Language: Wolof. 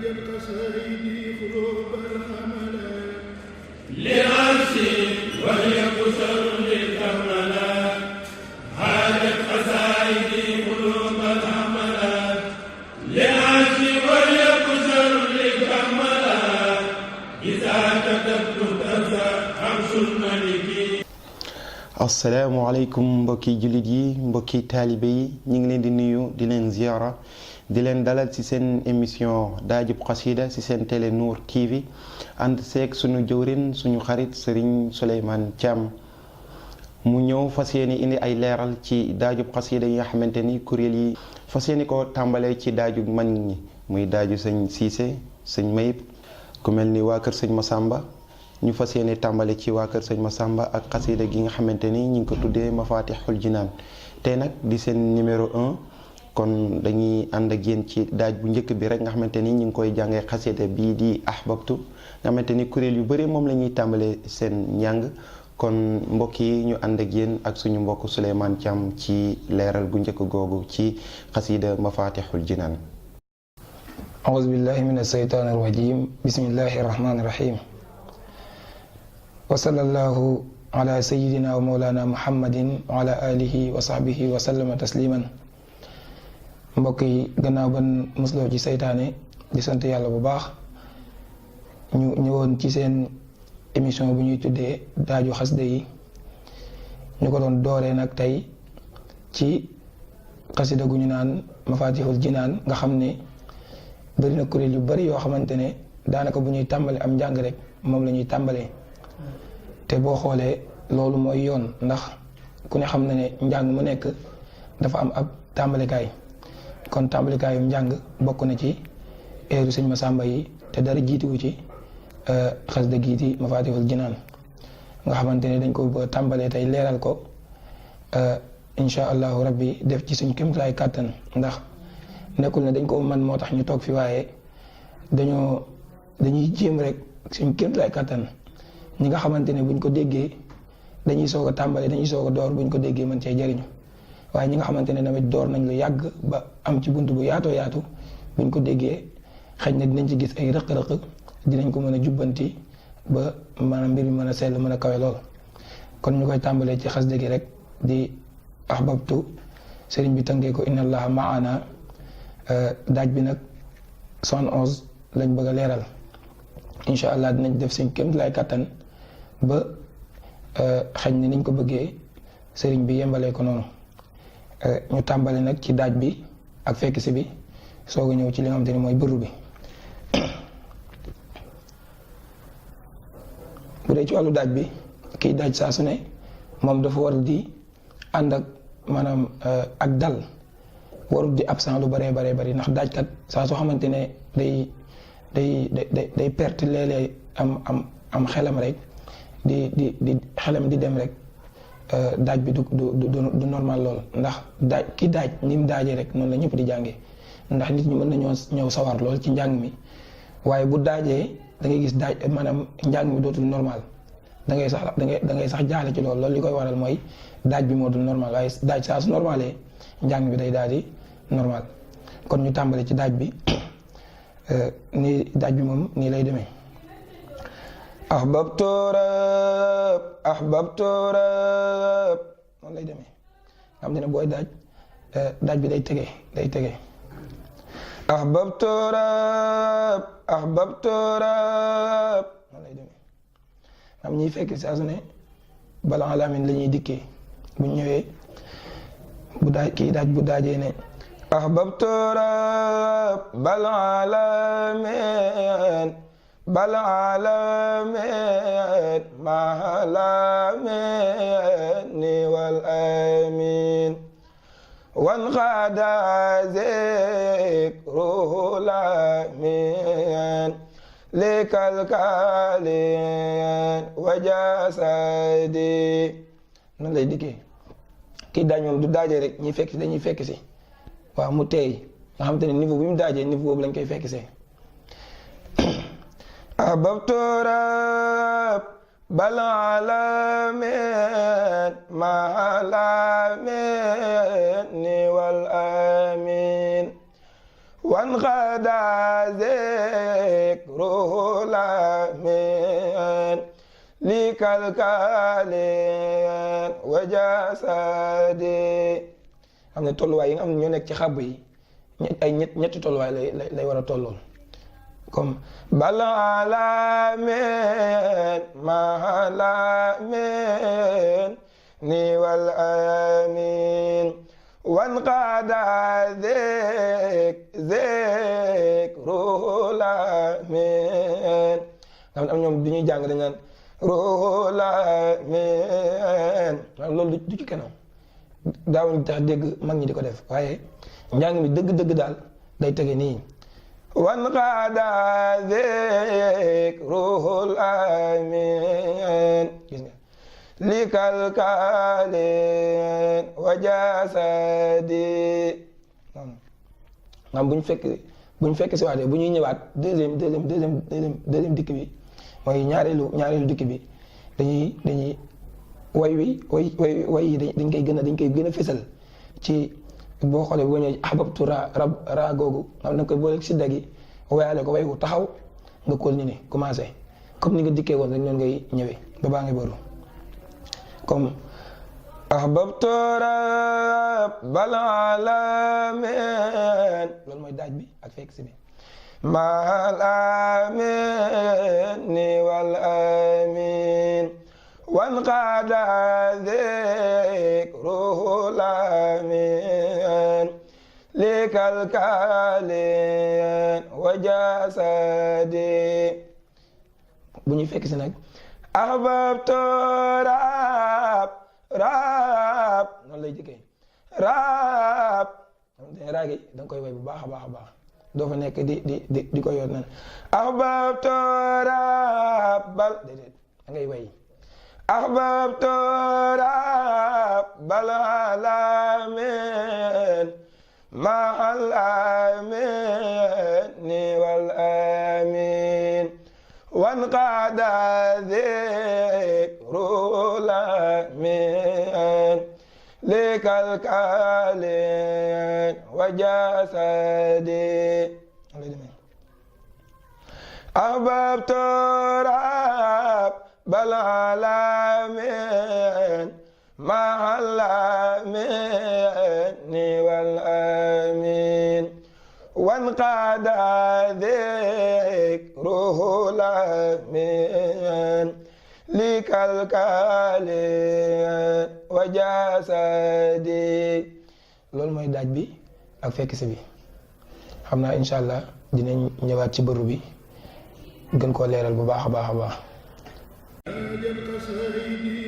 القصائد قلوب الحملات للعرش وهي بشر للكملات عادت قصائد قلوب الحملات للعرش وهي بشر للكملات إذا كتبت كذا عرش الملك. asalaamaaleykum mbokki jullit yi mbokki taalibe yi ñu ngi leen di nuyu di leen ziara di leen dalal ci seen émission DAADJU XASSIDA ci seen télé Nour TV ànd seeg suñu jëwrin suñu xarit Serigne Souleymane Thiam mu ñëw fas yéene indi ay leeral ci DAADJU XASSIDA yi nga xamante ni kuréel yi fas yéene ko tàmbalee ci daaju mag ñi muy daaju sëñ Cissé sëñ Mayib ku mel ni waa kër sëñ Massamba ñu fas yéene tàmbale ci waa kër sëñ Massamba ak xasida gi nga xamante ni ñu ngi ko tuddee mafatihul jinaan tey nag di seen numéro 1 kon dañuy ànd ak yéen ci daaj bu njëkk bi rek nga xamante ni ñu ngi koy jàngee xasida bii di ahbabtu nga xamante ni kuréel yu bëri moom la ñuy tàmbale seen njàng kon mbokk yi ñu ànd ak yéen ak suñu mbokk Souleymane Thiam ci leeral bu njëkk googu ci xasida mafatihul jinaan. A'uuzu billahi mina shaytaani rajiim bismillahi rahmaani rahiim. wa sallallahu ala sayyidina wa mawlana muhammadin wa ala alihi wa sahbihi wa sallama tasliman. mbokk yi gannaaw ban musloo ci seytaane di sant yàlla bu baax ñu ñëwoon ci seen émission bu ñuy tuddee daaju xasida yi ñu ko doon dooree nag tey ci xasida gu ñu naan mafatihul jinaan nga xam ne bari na kuréel yu bari yoo xamante ne daanaka bu ñuy tàmbale am njàng rek moom la ñuy tàmbalee te boo xoolee loolu mooy yoon ndax ku ne xam na ne njàng mu nekk dafa am ab tàmbalikaay kon tàmbalikaayum njàng bokk na ci eeru sëñ Massamba yi te dara jiituwu ci xasida gii di mafatihul jinaan nga xamante ne dañ ko ba tàmbalee tey leeral ko insha allahu rabbi def ci suñ kéemtalaay kàttan ndax nekkul ne dañ ko man moo tax ñu toog fi waaye dañuy jéem rek suñ kéemtalaay kàttan ñi nga xamante ne buñ ko déggee dañuy soog a tàmbale dañuy soog a door buñ ko déggee mën cee jariñu waaye ñi nga xamante ne tamit door nañ lu yàgg ba am ci bunt bu yaatoo yaatu buñ ko déggee xëy na dinañ ci gis ay rëq-rëq dinañ ko mën a jubbanti ba maanaam mbir mi mën a sell mën a kawe lool. kon ñu koy tàmbalee ci xasida gi rek di ahbabtu sëriñ bi tënkee ko inna allaha maana daaj bi nag 71 lañ bëgg a leeral incha allah dinañ def suñ kéem lay kattan ba xëy na niñ ko bëggee sëriñ bi yembalee ko noonu ñu tàmbale nag ci daaj bi ak fekk si bi soog a ñëw ci li nga xamante ni mooy bëru bi. bu dee ci wàllu daaj bi kiy daaj saa su ne moom dafa war di ànd ak maanaam ak dal warul di absent lu baree bari ndax daajkat saa soo xamante ne day perte léeg-léeg am xelam rek di xelam di dem rek daaj bi du normal lool ndax daaj ki daaj ni mu daajee rek noonu la ñëpp di jàngee ndax nit ñi mën nañoo ñëw sawar lool ci njàng mi waaye bu daajee da ngay gis daaj maanaam njàng mi dootul normal da ngay sax jaaxle ci loolu li koy waral mooy daaj bi moo dul normal waaye daaj saa su normalee njàng bi day daal di normal kon ñu tàmbale ci daaj bi nii daaj bi moom nii lay demee. ahbabtu rab noonu lay demee nga xam ne booy daaj bi day tege ahbabtu rab noonu lay demee am ñiy fekk saa su ne bala alamin la ñuy dikkee bu ñëwee bu daaj kii daaj bu daajee ne ahbabtu rab bal alamin mahalamin wal amin wan xada zikru lamin likalkalin wajasadi noonu lay dikkee kii daaj moom du daajee rek ñi fekk si dañuy fekk si waaw mu teey nga xamante ne niveau bi mu daajee niveau boobu lañ koy fekk see. ahbabtu rab bal alamin mahalamin wal amin وانغدا ذكره الأمين لكالكال وجسدي am na tolluwaay yi nga xam ne ñoo nekk ci xàbb yi ñetti tolluwaay lay war a tollool comme balalamin mahalamin ni wal amin wan qada zikrul amin am ñoom du ñuy jàng dañ naan ruhul amin loolu du ci kanam daawuñ tax dégg mag ñi di ko def waaye njàng mi dëgg-dëgg daal day tege nii wan qaada zikruhul amin gis nga li kalkalin wa jasadi am buñ fekk si waatee bu ñuy ñëwaat deuxième dikk bi mooy ñaareelu dikk bi dañuy way yi dañ koy gën a fésal ci boo xoolee boo ñëwee ahbabtu ra googu xam na koy boole si daggi wayaale ko way wu taxaw nga continuer commencé comme ni nga dikkee woon rek noonu ngay ñëwee ba baa ngay boru comme ahbabtu rabbal alamin loolu mooy daaj bi ak fekk si bi mahal amin ni wal amin وانقاد ذكره الأمين لكالكال وجسدي bu ñu fekk si nag ahbabtu rab noonu lay jëkkee rab raagi da nga koy way bu baax a baax a baax doo fa nekk di ko yor nan ahbabtu rabbal déedéet da ngay way أحببت رب العالمين مع الأمين والأمين وانقاد ذكر الأمين لكالكال وجسدي أحببت رب العالمين مع الأمين والأمين وانقاد ذكره الأمين لكالكال وجسدي loolu mooy daaj bi ak fekk si bi xam naa incha allah dinañ ñëwaat ci bëru bi gën koo leeral bu baax a baax a baax. DAADJU XASSIDA